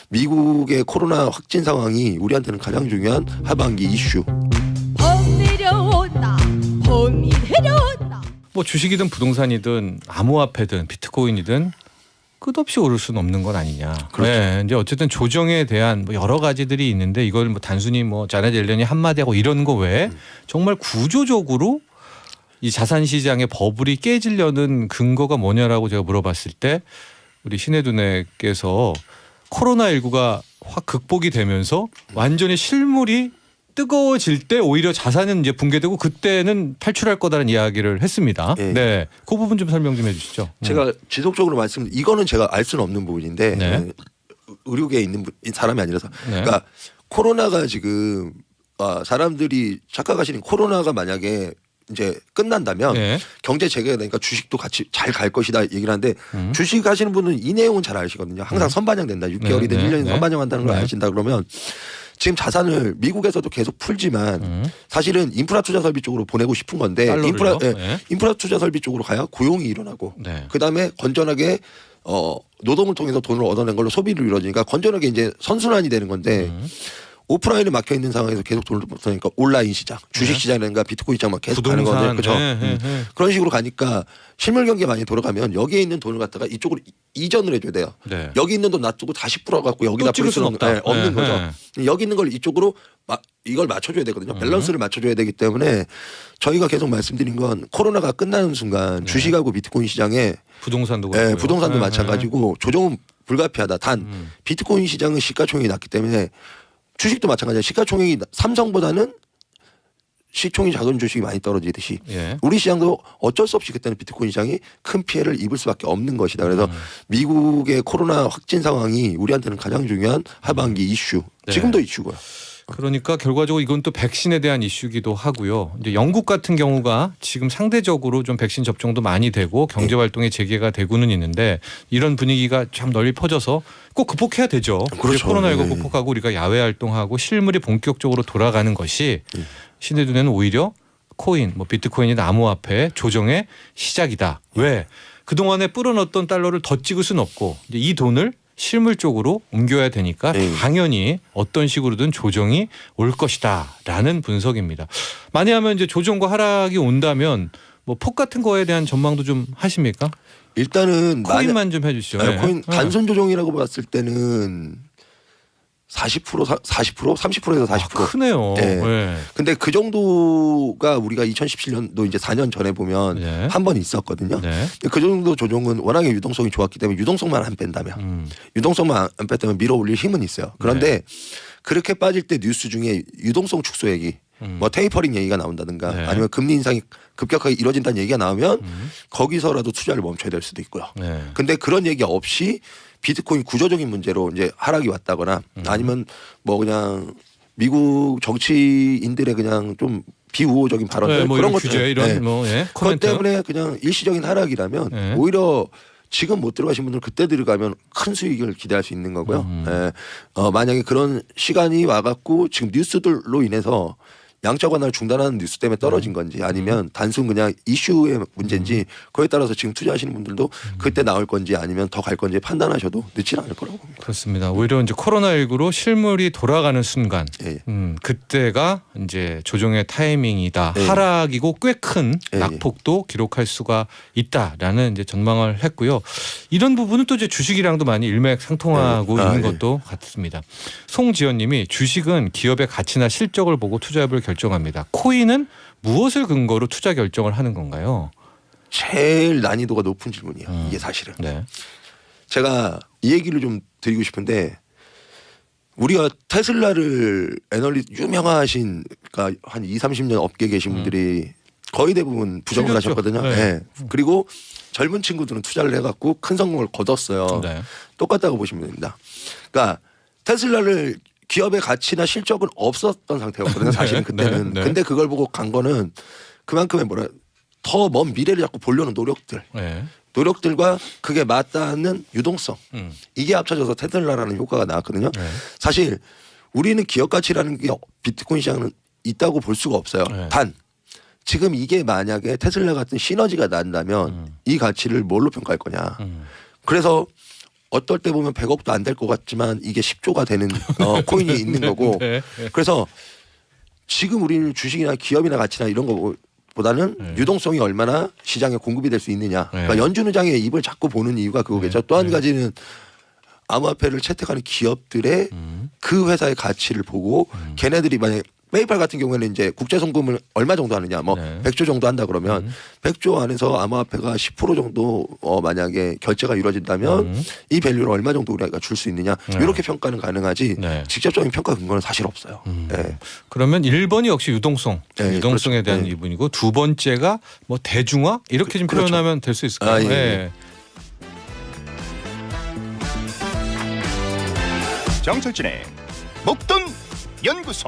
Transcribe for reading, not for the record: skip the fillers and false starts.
미국의 코로나 확진 상황이 우리한테는 가장 중요한 하반기 이슈. 봄 내려온다. 봄이 내려온다. 뭐 주식이든 부동산이든 암호화폐든 비트코인이든 끝없이 오를 수는 없는 건 아니냐. 그렇죠. 네, 이제 어쨌든 조정에 대한 뭐 여러 가지들이 있는데 이걸 뭐 단순히 뭐 자네 옐런이 한마디 하고 이런 거 외에 정말 구조적으로 이 자산 시장의 버블이 깨지려는 근거가 뭐냐라고 제가 물어봤을 때 우리 신혜두네께서 코로나19가 확 극복이 되면서 완전히 실물이 뜨거워질 때 오히려 자산은 이제 붕괴되고 그때는 탈출할 거다라는 이야기를 했습니다. 예. 네, 그 부분 좀 설명 좀 해주시죠. 제가 지속적으로 이거는 제가 알 수는 없는 부분인데 네. 의료계에 있는 사람이 아니라서 네. 그러니까 코로나가 지금 사람들이 착각하시는 코로나가 만약에 이제 끝난다면 네. 경제 재개가 되니까 주식도 같이 잘 갈 것이다 얘기를 하는데 주식 하시는 분은 이 내용은 잘 아시거든요. 항상 선반영된다. 6개월이든 네. 1년이든 네. 선반영한다는 걸 네. 아신다 그러면 지금 자산을 미국에서도 계속 풀지만 사실은 인프라 투자 설비 쪽으로 보내고 싶은 건데 달러를요? 인프라 투자 설비 쪽으로 가야 고용이 일어나고 네. 그다음에 건전하게 노동을 통해서 돈을 얻어낸 걸로 소비를 이루어지니까 건전하게 이제 선순환이 되는 건데 오프라인에 막혀 있는 상황에서 계속 돈을 버니까 온라인 시장, 주식 시장이라든가 비트코인 시장만 계속 가는 건데 그렇죠. 그런 식으로 가니까 실물 경기가 많이 돌아가면 여기에 있는 돈을 갖다가 이쪽으로 이전을 해줘야 돼요. 네. 여기 있는 돈 놔두고 다시 풀어갖고 여기다 풀 수는 없는 거죠. 여기 있는 걸 이쪽으로 이걸 맞춰줘야 되거든요. 밸런스를 맞춰줘야 되기 때문에 저희가 계속 말씀드린 건 코로나가 끝나는 순간 주식하고 비트코인 시장에 부동산도 그렇고요. 부동산도 마찬가지고 조정은 불가피하다. 단 비트코인 시장은 시가총액이 낮기 때문에 주식도 마찬가지예요. 시가총액이 삼성보다는 시총이 작은 주식이 많이 떨어지듯이 예. 우리 시장도 어쩔 수 없이 그때는 비트코인 시장이 큰 피해를 입을 수밖에 없는 것이다. 그래서 미국의 코로나 확진 상황이 우리한테는 가장 중요한 하반기 이슈. 네. 지금도 이슈고요. 그러니까 결과적으로 이건 또 백신에 대한 이슈기도 하고요. 이제 영국 같은 경우가 지금 상대적으로 좀 백신 접종도 많이 되고 경제 활동의 재개가 되고는 있는데 이런 분위기가 참 널리 퍼져서 꼭 극복해야 되죠. 그렇죠. 코로나19 네. 극복하고 우리가 야외 활동하고 실물이 본격적으로 돌아가는 것이 신의 눈에는 오히려 코인, 뭐 비트코인이나 암호화폐 조정의 시작이다. 왜? 그동안에 불어넣었던 달러를 더 찍을 수는 없고 이제 이 돈을 실물 쪽으로 옮겨야 되니까 당연히 어떤 식으로든 조정이 올 것이다라는 분석입니다. 만약하면 이제 조정과 하락이 온다면 뭐 폭 같은 거에 대한 전망도 좀 하십니까? 일단은 코인만 좀 해주시죠. 네. 코인 단순 조정이라고 봤을 때는 40%, 30%에서 40%. 크네요. 네. 네. 근데 그 정도가 우리가 2017년도 이제 4년 전에 보면 네. 한 번 있었거든요. 네. 그 정도 조정은 워낙에 유동성이 좋았기 때문에 유동성만 안 뺀다면 유동성만 안 뺐다면 밀어 올릴 힘은 있어요. 그런데 그렇게 빠질 때 뉴스 중에 유동성 축소 얘기 뭐 테이퍼링 얘기가 나온다든가 네. 아니면 금리 인상이 급격하게 이루어진다는 얘기가 나오면 거기서라도 투자를 멈춰야 될 수도 있고요. 네. 근데 그런 얘기 없이 비트코인 구조적인 문제로 이제 하락이 왔다거나 아니면 뭐 그냥 미국 정치인들의 그냥 좀 비우호적인 발언들 네, 뭐 그런 이런 것들 규제 이런 뭐 그것 코멘트 때문에 그냥 일시적인 하락이라면 네. 오히려 지금 못 들어가신 분들은 그때 들어가면 큰 수익을 기대할 수 있는 거고요. 만약에 그런 시간이 와갖고 지금 뉴스들로 인해서 양적 완화를 중단하는 뉴스 때문에 떨어진 건지 아니면 단순 그냥 이슈의 문제인지 그거에 따라서 지금 투자하시는 분들도 그때 나올 건지 아니면 더 갈 건지 판단하셔도 늦지는 않을 거라고 봅니다. 그렇습니다. 오히려 이제 코로나19로 실물이 돌아가는 순간, 예. 그때가 이제 조정의 타이밍이다. 예. 하락이고 꽤 큰 예. 낙폭도 기록할 수가 있다라는 이제 전망을 했고요. 이런 부분은 또 이제 주식이랑도 많이 일맥상통하고 예. 있는 예. 것도 같습니다. 송지연님이 주식은 기업의 가치나 실적을 보고 투자협을 결정합니다. 코인은 무엇을 근거로 투자 결정을 하는 건가요? 제일 난이도가 높은 질문이에요. 이게 사실은. 네. 제가 이 얘기를 좀 드리고 싶은데 우리가 테슬라를 유명하신 그러니까 한 20, 30년 업계에 계신 분들이 거의 대부분 부정을 틀렸죠. 하셨거든요. 네. 네. 그리고 젊은 친구들은 투자를 해갖고 큰 성공을 거뒀어요. 네. 똑같다고 보시면 됩니다. 그러니까 테슬라를 기업의 가치나 실적은 없었던 상태였거든요. 사실은 네, 그때는. 네, 네. 근데 그걸 보고 간 거는 그만큼의 더 먼 미래를 자꾸 보려는 노력들. 네. 노력들과 그게 맞닿는 유동성. 이게 합쳐져서 테슬라라는 효과가 나왔거든요. 네. 사실 우리는 기업 가치라는 게 비트코인 시장은 있다고 볼 수가 없어요. 네. 단 지금 이게 만약에 테슬라 같은 시너지가 난다면 이 가치를 뭘로 평가할 거냐. 그래서 어떨 때 보면 100억도 안 될 것 같지만 이게 10조가 되는 코인이 있는 거고 네. 그래서 지금 우리는 주식이나 기업이나 가치나 이런 거보다는 유동성이 얼마나 시장에 공급이 될 수 있느냐. 그러니까 연준 의장의 입을 자꾸 보는 이유가 그거겠죠. 또 한 가지는 암호화폐를 채택하는 기업들의 그 회사의 가치를 보고 걔네들이 만약에 페이팔 같은 경우에는 이제 국제 송금을 얼마 정도 하느냐 뭐 네. 100조 정도 한다 그러면 100조 안에서 암호화폐가 10% 정도 만약에 결제가 이루어진다면 이 밸류를 얼마 정도 우리가 줄 수 있느냐 이렇게 평가는 가능하지 네. 직접적인 평가 근거는 사실 없어요. 네. 그러면 1번이 역시 유동성, 네, 유동성에 그렇죠. 대한 네. 이분이고 두 번째가 뭐 대중화 이렇게 좀 그렇죠. 표현하면 될 수 있을까요? 아, 예, 예. 네. 정철진의 목돈 연구소.